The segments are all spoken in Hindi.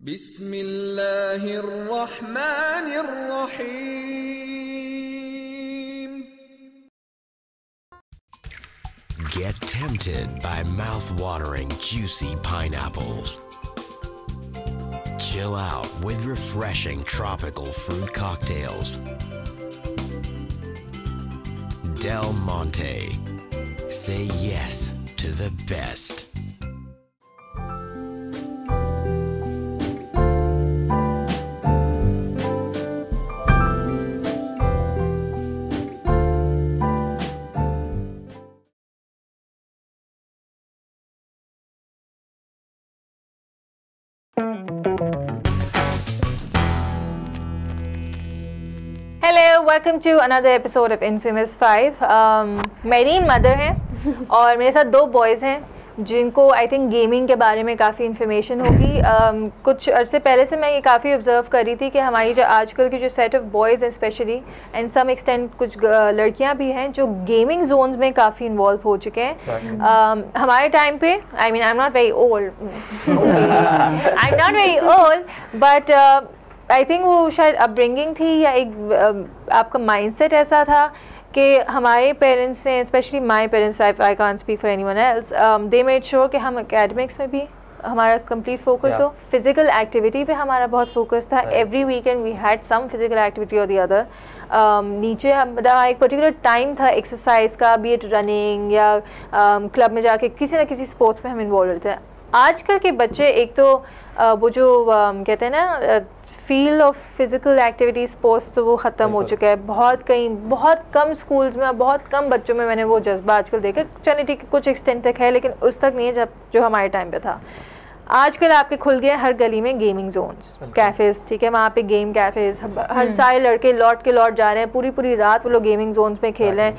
बिस्मिल्लाहिर्रहमानिर्रहीम. Get tempted by mouth-watering, juicy pineapples. Chill out with refreshing tropical fruit cocktails. Del Monte. Say yes to the best. Hello, welcome to another episode of infamous 5. मेरी मदर हैं और मेरे साथ 2 बॉयज़ हैं जिनको आई थिंक गेमिंग के बारे में काफ़ी इन्फॉर्मेशन होगी. कुछ अरसे पहले से मैं ये काफ़ी ऑब्ज़र्व कर रही थी कि हमारी जो आजकल की जो सेट ऑफ बॉयज़ हैं स्पेशली एंड सम एक्सटेंट कुछ लड़कियां भी हैं जो गेमिंग जोन्स में काफ़ी इन्वॉल्व हो चुके हैं. हमारे टाइम पे I mean I am not very old but I think वो शायद अपब्रिंगिंग थी या एक आपका माइंडसेट ऐसा था कि हमारे पेरेंट्स ने, specially my parents, I can't speak for anyone else, they made sure कि हम एकेडमिक्स में भी हमारा कंप्लीट फोकस हो. फिजिकल एक्टिविटी पे हमारा बहुत फोकस था. Every weekend we had some physical activity और दी अदर. नीचे मतलब एक पर्टिकुलर टाइम था एक्सरसाइज का, बी इट रनिंग या क्लब में जाके किसी ना किसी स्पोर्ट्स में हम इन्वॉल्व रहते हैं. आजकल के बच्चे एक तो वो जो कहते हैं ना field of physical activity sports, तो वो ख़त्म हो चुका है. बहुत कम स्कूल्स में, बहुत कम बच्चों में मैंने वो जज्बा आजकल देखा. चलिए ठीक कुछ एक्सटेंट तक है लेकिन उस तक नहीं है जो हमारे टाइम पे था. आजकल आपके खुल गए हर गली में गेमिंग जोन्स, कैफ़ेज़. ठीक है, वहाँ पे गेम कैफ़ेज़, हर सारे लड़के लौट जा रहे हैं. पूरी रात वो लोग गेमिंग जोन्स में खेल रहे हैं,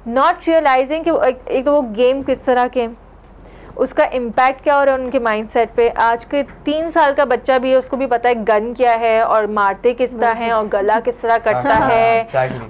नॉट रियलाइजिंग कि एक तो वो गेम किस तरह के, उसका इम्पैक्ट क्या हो रहा है उनके माइंडसेट पे. आज के 3 साल का बच्चा भी है, उसको भी पता है गन क्या है और मारते किस तरह हैं और गला किस तरह कटता है.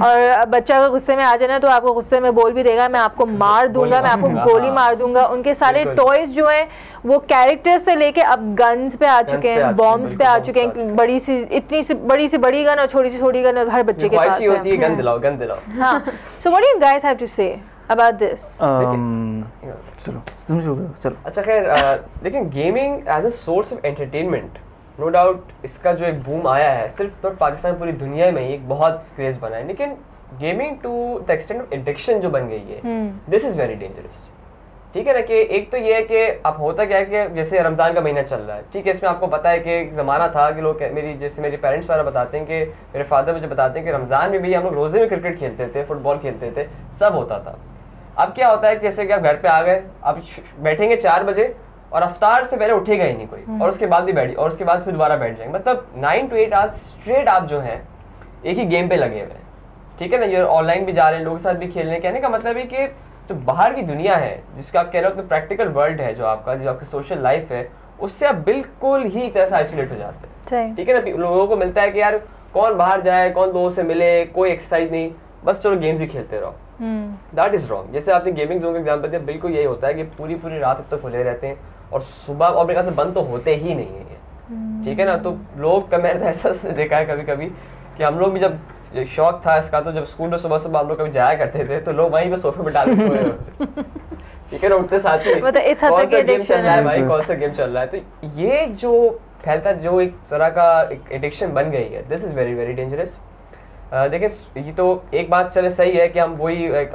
और बच्चा अगर गुस्से में आ जाए ना तो आपको गुस्से में बोल भी देगा मैं आपको मार दूंगा, मैं आपको गोली मार दूंगा. उनके सारे टॉयज जो हैं वो कैरेक्टर्स से लेके अब गन्स पे आ चुके हैं, बॉम्ब्स पे आ चुके हैं. बड़ी सी बड़ी गन और छोटी सी छोटी गन हर बच्चे के पास है. गन दिलाओ. हाँ, so what do you guys have to say about this? चलो. अच्छा खैर, लेकिन gaming as a source of entertainment, no doubt इसका जो एक बूम आया है सिर्फ नॉट पाकिस्तान, पूरी दुनिया में ही एक बहुत क्रेज बना है. लेकिन gaming to the extent of addiction जो बन गई है, दिस इज वेरी डेंजरस. ठीक है ना, कि एक तो ये है कि अब होता क्या है कि जैसे रमज़ान का महीना चल रहा है, ठीक है, इसमें आपको पता है कि एक ज़माना था कि लोग मेरे पेरेंट्स वगैरह बताते हैं कि मेरे फादर मुझे बताते हैं कि रमज़ान में भी हम लोग रोज़े में क्रिकेट खेलते थे, फुटबॉल खेलते थे, सब होता था. अब क्या होता है कि जैसे कि आप घर पे आ गए, आप बैठेंगे 4 बजे और अफ्तार से पहले उठेगा ही नहीं कोई, और उसके बाद भी बैठी और उसके बाद फिर दोबारा बैठ जाएंगे. मतलब 9 to 8 आवर्स स्ट्रेट आप जो हैं एक ही गेम पे लगे हुए हैं. ठीक है ना, ये ऑनलाइन भी जा रहे हैं, लोगों के साथ भी खेल रहे हैं. कहने का मतलब है कि जो बाहर की दुनिया है, जिसका आप कह रहे हो प्रैक्टिकल वर्ल्ड है, जो आपकी सोशल लाइफ है, उससे आप बिल्कुल ही एक तरह से आइसोलेट हो जाते हैं. ठीक है ना, लोगों को मिलता है कि यार कौन बाहर जाए, कौन लोगों से मिले, कोई एक्सरसाइज नहीं, बस चलो गेम्स ही खेलते रहो. That is wrong. जैसे आपने गेमिंग जोन का एग्जांपल दिया, बिल्कुल यही होता है कि पूरी रात तक खुले रहते हैं और सुबह और मेरे ख्याल से बंद तो होते ही नहीं है. ठीक है ना, तो लोग का मैंने ऐसा देखा है कभी कि हम लोग भी जब शौक था इसका, तो जब स्कूल में सुबह हम लोग कभी जाया करते थे तो लोग वहीं पे सोफे पे डाल के सोए होते. ठीक है ना, उठते साथ ही कौन सा गेम चल रहा है भाई, कौन सा गेम चल रहा है. तो ये जो फैलता, जो एक तरह का एडिक्शन बन गई है, this is very very dangerous. देखिए, ये तो एक बात चले सही है कि हम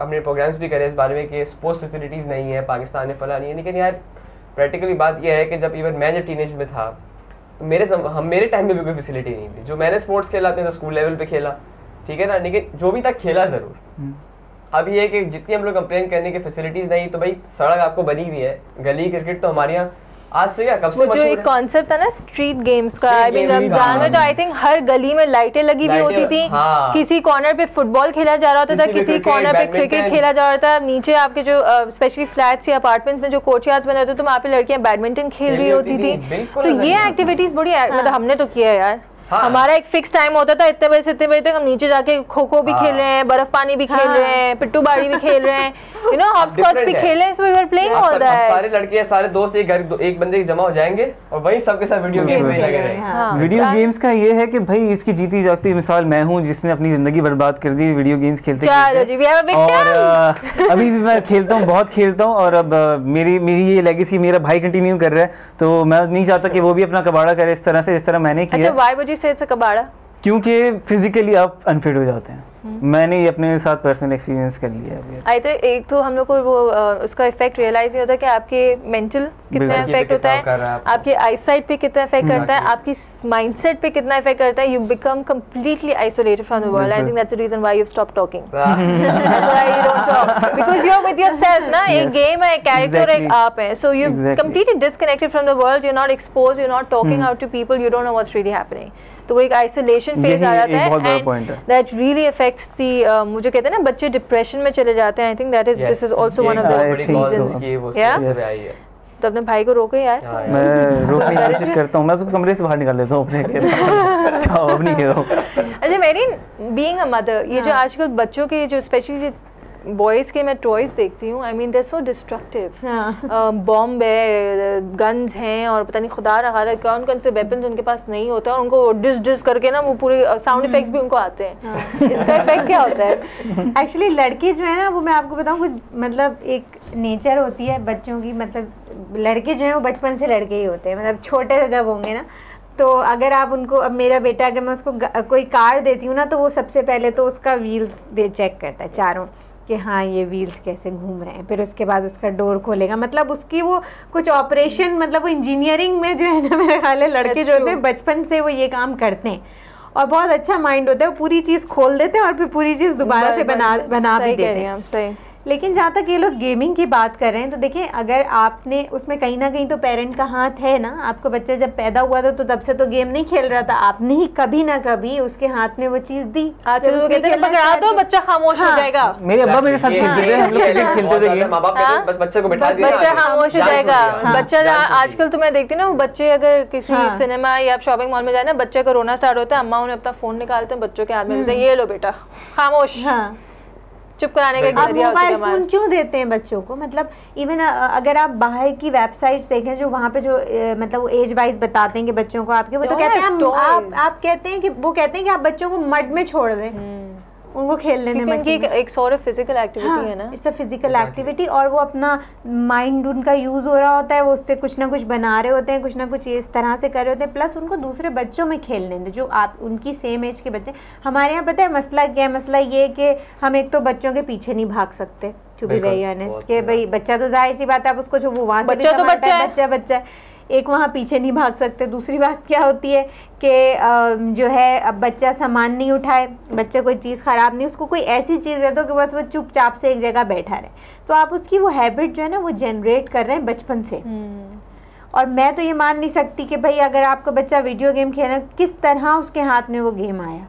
हमने प्रोग्राम्स भी करे इस बारे में कि स्पोर्ट्स फैसिलिटीज़ नहीं है पाकिस्तान में, फला नहीं है. लेकिन यार प्रैक्टिकली बात यह है कि जब इवन मैं जब टीनेज में था तो मेरे टाइम में भी कोई फैसिलिटी नहीं थी. जो मैंने स्पोर्ट्स खेला अपने स्कूल लेवल पे खेला, ठीक है ना, लेकिन जो भी था खेला ज़रूर. अब ये है कि जितनी हम लोग कंप्लेन करने की फैसिलिटीज़ नहीं, तो भाई सड़क आपको बनी हुई है, गली क्रिकेट तो हमारे यहाँ आज से क्या कब से जो एक कॉन्सेप्ट था ना स्ट्रीट गेम्स का, आई मीन रमजान में तो आई थिंक हर गली में लाइटें लगी हुई होती थी. किसी कॉर्नर पे फुटबॉल खेला जा रहा होता था, किसी कॉर्नर पे क्रिकेट खेला जा रहा था. नीचे आपके जो स्पेशली फ्लैट्स या अपार्टमेंट्स में जो कोर्टयार्ड्स बने होते थे, वहाँ पे लड़कियां बैडमिंटन खेल रही होती थी. तो ये एक्टिविटीज बड़ी मतलब हमने तो किया है यार. हमारा एक फिक्स टाइम होता था, इतने बजे से इतने बजे तक हम नीचे जाके खो खो भी खेल रहे हैं, बर्फ पानी भी खेल रहे हैं, पिट्टू बाड़ी भी खेल रहे हैं, यू नो हॉप स्कॉच भी खेल रहे हैं, so we were playing all that. सारे लड़के सारे दोस्त एक बंदे के जमा हो जाएंगे और वही सबके साथ वीडियो गेम में लगे रहेंगे। वीडियो गेम्स का ये है कि भाई इसकी जीती जागती मिसाल मैं हूँ जिसने अपनी जिंदगी बर्बाद कर दी वीडियो गेम्स खेलते और अभी भी मैं खेलता हूँ, बहुत खेलता हूँ, और अब मेरी ये लेगेसी मेरा भाई कंटिन्यू कर रहा है, तो मैं नहीं चाहता कि वो भी अपना कबाड़ा करे इस तरह से जिस तरह मैंने किया। अच्छा, why would you say it's a कबाड़ा? क्योंकि फिजिकली आप अनफिट हो जाते हैं। मैंने ये अपने साथ पर्सनल एक्सपीरियंस कर लिया है। आई थिंक एक तो हम लोग को वो उसका इफेक्ट रियलाइज नहीं होता कि आपके मेंटल कितना इफेक्ट होता है, आपके आईसाइट पे कितना इफेक्ट करता है, आपकी माइंडसेट पे कितना इफेक्ट करता है। You become completely isolated from the world. I think that's the reason why you stop talking, why you don't talk, because you are with yourself ना। एक गेम है, एक कैरेक्टर है, एक आप है, so you completely disconnected from the world. You are not exposed, you are not talking out to people, you don't know what's really happening. तो वो एक आइसोलेशन फेज आ जाता है and that really affects the मुझे कहते हैं ना बच्चे डिप्रेशन में चले जाते हैं। I think that is this is also one of the reasons. तो अपने भाई को रोको यार। मैं रोकने की कोशिश करता हूं, मैं उसको कमरे से बाहर निकाल लेता हूं अपने चाहो अब नहीं करो। अच्छा, मेरी बीइंग अ मदर, ये जो आजकल बच्चों के जो स्पेशली बॉयज़ के मैं टॉयज देखती हूँ, I mean they so destructive. Bomb है, गन्स हैं, और पता नहीं खुदा रहा है कौन कौन से वेपन्स उनके पास नहीं होते हैं, और उनको डिस डिस करके ना वो पूरे साउंड इफेक्ट्स भी उनको आते हैं। इसका इफेक्ट क्या होता है? एक्चुअली लड़के जो है ना, वो मैं आपको बताऊँ कुछ मतलब एक नेचर होती है बच्चों की, मतलब लड़के जो हैं वो बचपन से लड़के ही होते हैं, मतलब छोटे से जब होंगे ना, तो अगर आप उनको, अब मेरा बेटा अगर मैं उसको कोई कार देती हूँ ना, तो वो सबसे पहले तो उसका व्हील्स चेक करता है चारों, कि हाँ ये व्हील्स कैसे घूम रहे हैं, फिर उसके बाद उसका डोर खोलेगा। मतलब उसकी वो कुछ ऑपरेशन, मतलब वो इंजीनियरिंग में जो है ना, मेरे ख्याल है लड़के जो होते हैं बचपन से वो ये काम करते हैं, और बहुत अच्छा माइंड होता है, वो पूरी चीज़ खोल देते हैं और फिर पूरी चीज़ दोबारा से बना भी देते हैं। सही। लेकिन जहाँ तक ये लोग गेमिंग की बात कर रहे हैं, तो देखिए अगर आपने उसमें कहीं ना कहीं तो पेरेंट का हाथ है ना। आपका बच्चा जब पैदा हुआ था तो तब से तो गेम नहीं खेल रहा था, आपने ही कभी ना कभी उसके हाथ में वो चीज़ दी। आजकल तो कहते हैं पकड़ा दो बच्चा खामोश हो जाएगा। मेरे अब्बा मेरे साथ खेलते थे, हम लोग क्रिकेट खेलते थे, माँ-बाप कहते हैं बस बच्चे को बिठा दिया, बच्चा खामोश हो जाएगा। बच्चा आजकल तो मैं देखती हूँ ना, वो बच्चे अगर किसी सिनेमा या शॉपिंग मॉल में जाए ना, बच्चे का रोना स्टार्ट होता है, अम्मा उन्हें अपना फोन निकालते हैं, बच्चों के हाथ में देते हैं, ये लो बेटा खामोश, चुप कराने का जरिया। मोबाइल फोन क्यों देते हैं बच्चों को? मतलब इवन अगर आप बाहर की वेबसाइट्स देखें जो वहाँ पे जो मतलब वो एज वाइज बताते हैं कि बच्चों को आपके, वो तो कहते हैं आप कहते हैं कि वो कहते हैं कि आप बच्चों को मड में छोड़ दें, उनको खेलने में, क्योंकि एक सॉर्ट ऑफ फिजिकल एक्टिविटी है ना, इट्स अ फिजिकल एक्टिविटी, और वो अपना माइंड उनका यूज हो रहा होता है, वो उससे कुछ ना कुछ बना रहे होते हैं, कुछ ना कुछ इस तरह से कर रहे होते हैं, प्लस उनको दूसरे बच्चों में खेलने दें जो आप उनकी सेम एज के बच्चे। हमारे यहाँ पता है मसला क्या है? मसला ये कि हम एक तो बच्चों के पीछे नहीं भाग सकते, टू बी वेरी ऑनेस्ट, कि भाई बच्चा तो जाहिर सी बात है, आप उसको जो वो वहाँ से बच्चा एक वहाँ पीछे नहीं भाग सकते। दूसरी बात क्या होती है कि जो है अब बच्चा सामान नहीं उठाए, बच्चा कोई चीज़ ख़राब नहीं, उसको कोई ऐसी चीज़ दे दो कि बस वो चुपचाप से एक जगह बैठा रहे, तो आप उसकी वो हैबिट जो है ना वो जनरेट कर रहे हैं बचपन से। और मैं तो ये मान नहीं सकती कि भाई अगर आपका बच्चा वीडियो गेम खेले, किस तरह उसके हाथ में वो गेम आया,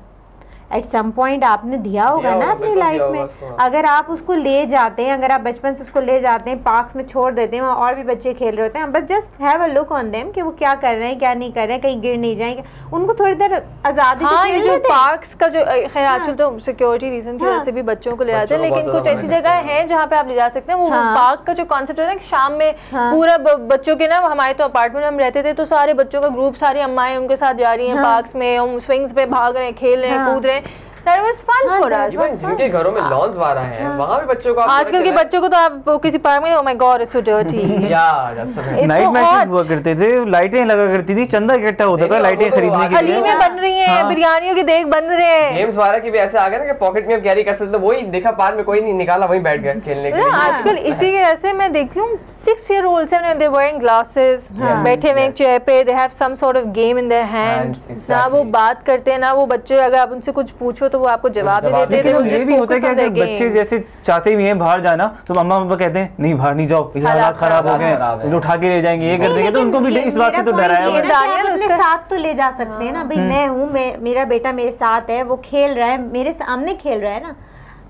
एट सम पॉइंट आपने दिया होगा ना अपनी लाइफ में। अगर आप उसको ले जाते हैं, अगर आप बचपन से उसको ले जाते हैं, पार्क्स में छोड़ देते हैं, वहाँ और भी बच्चे खेल रहे होते हैं, बस just have a look on them कि वो क्या कर रहे हैं क्या नहीं कर रहे हैं, कहीं गिर नहीं जाएंगे, उनको थोड़ी देर आज़ादी से ये जो पार्क्स का जो खैर आजकल तो सिक्योरिटी रीजन की वजह से भी बच्चों को ले जाते हैं, लेकिन कुछ ऐसी जगह है जहाँ पे आप ले जा सकते हैं। वो पार्क का जो कॉन्सेप्ट है ना, शाम में पूरा बच्चों के ना, हमारे तो अपार्टमेंट में हम रहते थे, तो सारे बच्चों का ग्रुप, सारी अम्माएं उनके साथ जा रही हैं पार्क्स में, हम स्विंग्स पे भाग रहे हैं, खेल रहे हैं, कूद रहे हैं। That was fun for us. जिनके घरों में लॉन्स वाला है, वहाँ भी बच्चों को आजकल के बच्चों को तो आप किसी पार्क में, oh my God, it's so dirty. Night matches हुआ करते थे, लाइटें लगा करती थी, चंदा इकट्ठा होता था लाइटें खरीदने के लिए। हलीमें बन रही हैं, बिरयानियों के देख बन रहे हैं। गेम्स वाला की भी ऐसे आ गया ना कि पॉकेट में कैरी कर सकते, वही देखा पार्क में कोई नहीं निकाला, वहीं बैठ गए खेलने के लिए। आजकल इसी के ऐसे मैं देखती हूँ 6-year-olds हैं, they're wearing glasses, बैठे हुए चेयर पे, they have some sort of game in their hands, ना वो बात करते हैं ना वो बच्चे, अगर आप उनसे कुछ पूछो तो वो आपको जवाब लेकिन ये भी होता है कि अगर बच्चे जैसे चाहते भी हैं बाहर जाना, तो मम्मा पापा कहते हैं नहीं बाहर नहीं जाओ, हालात खराब हो गए, उठा के ले जाएंगे, ये कर देंगे, तो उनको भी इस बात से तो डराया हुआ है। दानियल उसके साथ तो ले जा सकते हैं ना भाई, मैं हूँ, मेरा बेटा मेरे साथ है, वो खेल रहा है, मेरे सामने खेल रहा है ना,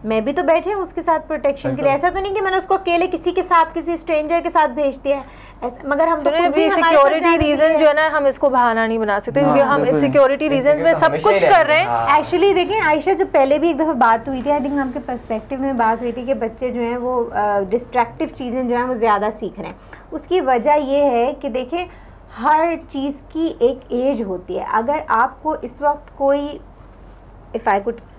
मैं भी तो बैठे हूँ उसके साथ प्रोटेक्शन के लिए। ऐसा तो नहीं कि मैंने उसको अकेले किसी के साथ, किसी स्ट्रेंजर के साथ भेज दिया है, मगर हम सिक्योरिटी रीजन जो है ना, हम इसको बहाना नहीं बना सकते क्योंकि हम सिक्योरिटी रीजन में सब कुछ कर रहे हैं। एक्चुअली देखें आयशा, जो पहले भी एक दफ़ा बात हुई थी, आई थिंक आपके पर्सपेक्टिव में बात हुई थी कि बच्चे जो हैं वो डिस्ट्रैक्टिव चीज़ें जो हैं वो ज़्यादा सीख रहे हैं। उसकी वजह ये है कि देखें हर चीज़ की एक एज होती है। अगर आपको इस वक्त कोई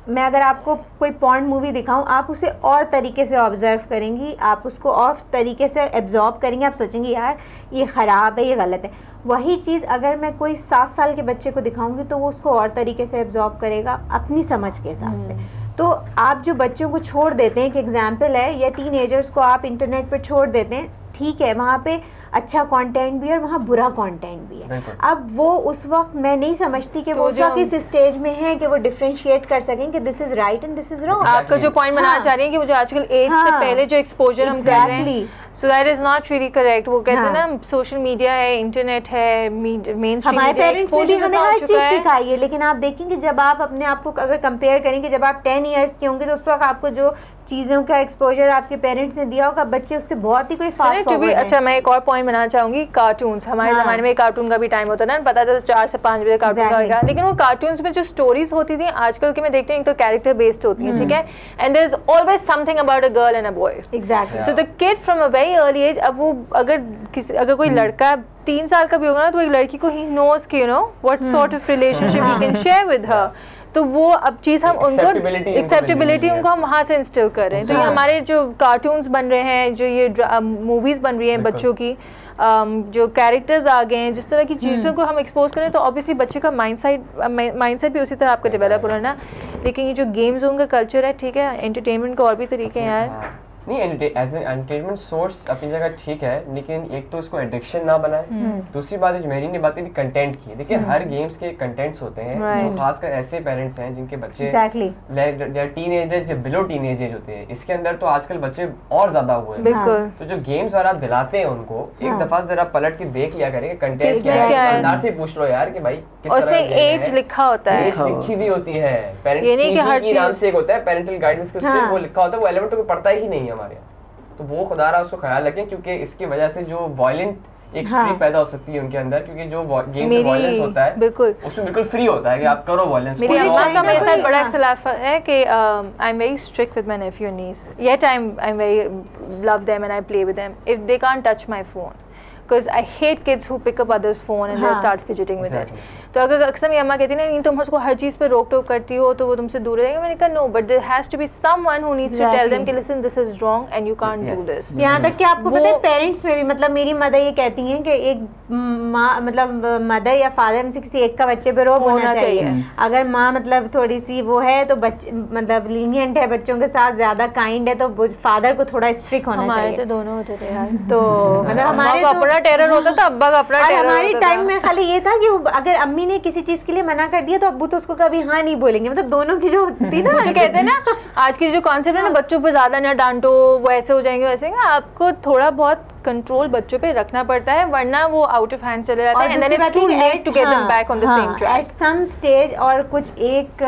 मैं अगर आपको कोई पॉर्न मूवी दिखाऊं, आप उसे और तरीके से ऑब्जर्व करेंगी, आप उसको और तरीके से एब्जॉर्ब करेंगे, आप सोचेंगे यार ये ख़राब है, ये गलत है। वही चीज़ अगर मैं कोई 7 साल के बच्चे को दिखाऊंगी तो वो उसको और तरीके से एब्जॉर्ब करेगा अपनी समझ के हिसाब से। तो आप जो बच्चों को छोड़ देते हैं, एक एग्जाम्पल है, या टीनेजर्स को आप इंटरनेट पर छोड़ देते हैं, ठीक है वहाँ पे अच्छा कंटेंट भी है और वहाँ बुरा कंटेंट भी है। अब वो उस वक्त मैं नहीं समझती कि वो उस वक्त इस स्टेज में है कि वो डिफरेंशिएट कर सकें कि this is right and this is wrong. आपका जो पॉइंट बनाना चाह रही हैं कि वो जो आजकल एज से पहले जो एक्सपोजर हम कर रहे हैं, so that is not really correct. वो कहते हैं ना सोशल मीडिया है, इंटरनेट है, मेन स्ट्रीम हमारे पेरेंट्स ने भी हमें हर चीज सिखाई है, लेकिन आप देखेंगे जब आप अपने आप को अगर कंपेयर करेंगे, जब आप 10 इयर्स के होंगे तो उस वक्त आपको जो चीज़ों का एक्सपोजर आपके पेरेंट्स ने दिया होगा, बच्चे उससे बहुत ही कोई फास्ट फॉरवर्ड है। अच्छा, मैं एक और पॉइंट बनाना चाहूंगी, कार्टून्स। हमारे ज़माने में कार्टून का भी टाइम होता था ना, पता था 4 से 5 बजे कार्टून का होगा, लेकिन वो कार्टून्स में जो स्टोरीज होती थी आजकल के मैं देखते हैं एक तो कैरेक्टर बेस्ड होती है, ठीक है, and there is always something about a girl and a boy. Exactly. So the kid from a very early age, अब वो अगर कोई लड़का 3 साल का भी होगा ना, तो एक लड़की को ही नोज कि you know what sort of relationship he can share with her. तो वो अब चीज़ हम उनको एक्सेप्टेबिलिटी उनको हम वहाँ से इंस्टिल कर रहे हैं। तो ये हमारे जो कार्टून्स बन रहे हैं, जो ये मूवीज़ बन रही हैं बच्चों की, जो कैरेक्टर्स आ गए हैं, जिस तरह की चीज़ों को हम एक्सपोज करें, तो ऑब्वियसली बच्चे का माइंडसेट भी उसी तरह आपका डेवलप हो रहा है ना। लेकिन ये जो गेम जोन का कल्चर है, ठीक है, एंटरटेनमेंट के और भी तरीके हैं यार। नहीं, एज एन एंटरटेनमेंट सोर्स अपनी जगह ठीक है, लेकिन एक तो इसको एडिक्शन ना बनाए, दूसरी बात जो मेरी ने बात की कंटेंट की। देखिए हर गेम्स के कंटेंट्स होते हैं जो खासकर ऐसे पेरेंट्स हैं जिनके बच्चे टीनेजर्स या बिलो टीनेज एज होते हैं, इसके अंदर तो आजकल बच्चे और ज्यादा हुए हैं। तो जो गेम्स और आप दिलाते हैं उनको, एक दफा जरा पलट के देख लिया करेंगे कंटेंट क्या है, अंदर से पूछ लो यार कि भाई किस तरह उसमें एज लिखा होता है, एज लिखी भी होती है, पेरेंट की नाम से एक होता है पेरेंटल गाइडेंस के, उससे वो लिखा होता है, वो एलिमेंट तो पढ़ता ही नहीं है हमारे यहाँ। तो वो खुदा रहा उसको ख्याल रखें, क्योंकि इसकी वजह से जो वायलेंट एक स्ट्रीक पैदा हो सकती है उनके अंदर, क्योंकि जो गेम में वायलेंस होता है बिल्कुल उसमें बिल्कुल फ्री होता है कि आप करो वायलेंस। मेरी अम्मा का मेरे साथ बड़ा इख्तिलाफ है कि I am very strict with my nephew and niece, yet I am very love them and I play with them if they can't touch my phone, because I hate kids who pick up others' phone and they start fidgeting with it. तो अगर अक्सर मेरी अम्मा कहती है ना, नहीं तुम उसको हर चीज़ पे रोक टोक करती हो तो वो तुमसे दूर रहेगा, मैंने कहा no, but there has to be someone who needs to tell them कि listen this is wrong and you can't do this. यहाँ तक कि आपको पता है पेरेंट्स में भी, मतलब मेरी मदर ये कहती हैं कि एक माँ मतलब मदर या फादर में से किसी एक का बच्चे पे रोक होना चाहिए। अगर माँ मतलब थोड़ी सी वो है तो बच्चे मतलब लीनियंट है बच्चों के साथ, ज्यादा काइंड है, तो फादर को थोड़ा स्ट्रिक्ट होना चाहिए। हमारे तो दोनों होते थे यार, तो मतलब हमारे तो अपना टेरर होता था, अब्बा का अपना टेरर होता था। हमारी टाइम में खाली ये था कि अगर अम्मी ने किसी चीज के लिए मना कर दिया तो अब्बू तो उसको कभी हाँ नहीं बोलेंगे, मतलब दोनों की जो होती ना, जो कहते हैं ना आज की जो कॉन्सेप्ट है ना, बच्चों पे ज्यादा ना डांटो, वो ऐसे हो जाएंगे वैसे, आपको थोड़ा बहुत कंट्रोल बच्चों पे रखना पड़ता है, वरना वो आउट ऑफ हैंड चले जाते हैं and then it's too late to get them back on the same track at some stage. और कुछ एक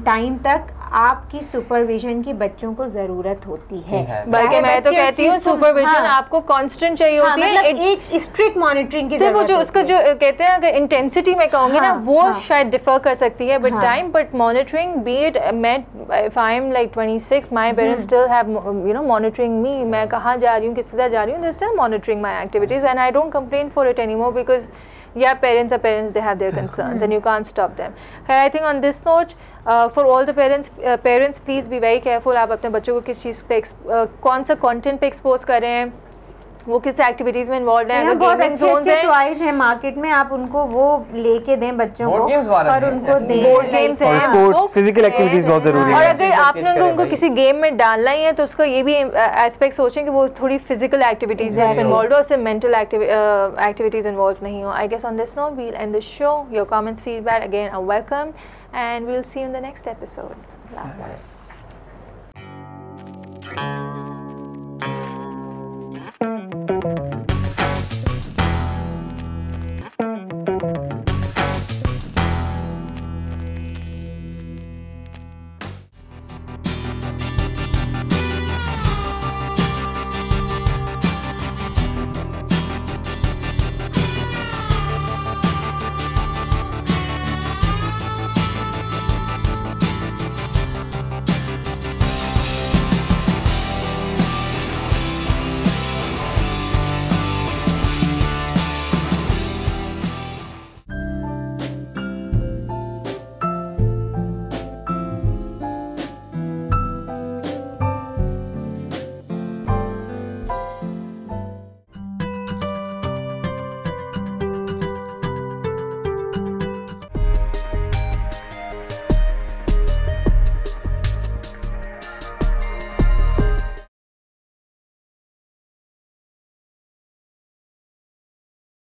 टाइम तक आपकी सुपरविजन की बच्चों को जरूरत होती है, बल्कि मैं तो कहती हूँ सुपरविजन आपको कांस्टेंट चाहिए होती है, मतलब एक स्ट्रिक्ट मॉनिटरिंग की जरूरत होती है। उसका जो कहते हैं अगर इंटेंसिटी में कहूँगी ना, वो शायद डिफर कर सकती है with time, but monitoring be it, मैं if I am like 26, my parents still have you know monitoring me, मैं कहाँ जा रही हूँ, किसके साथ जा रही हूँ, they still monitoring my activities and I don't complain for it anymore because yeah, parents are parents, they have their concerns and you can't stop them. I think on this note, for all the parents please be very careful, आप अपने बच्चों को किस चीज़ पे कौन सा कंटेंट पे एक्सपोज कर रहे हैं, वो किस एक्टिविटीज में इन्वॉल्व है, अगर गेमिंग जोन्स हैं, टॉयज हैं मार्केट में, आप उनको वो लेके दें बच्चों को और उनको दें, बोर्ड गेम्स हैं, स्पोर्ट्स फिजिकल एक्टिविटीज बहुत जरूरी है। और अगर आपने उनको किसी गेम में डालना ही है तो उसका ये भी एस्पेक्ट सोचें कि वो थोड़ी फिजिकल एक्टिविटीज में इन्वॉल्व हो, उससे मेंटल एक्टिविटीज इन्वॉल्व नहीं हो। I guess on this note we will end the show. Your comments, feedback again are welcome and we'll see you in the next episode.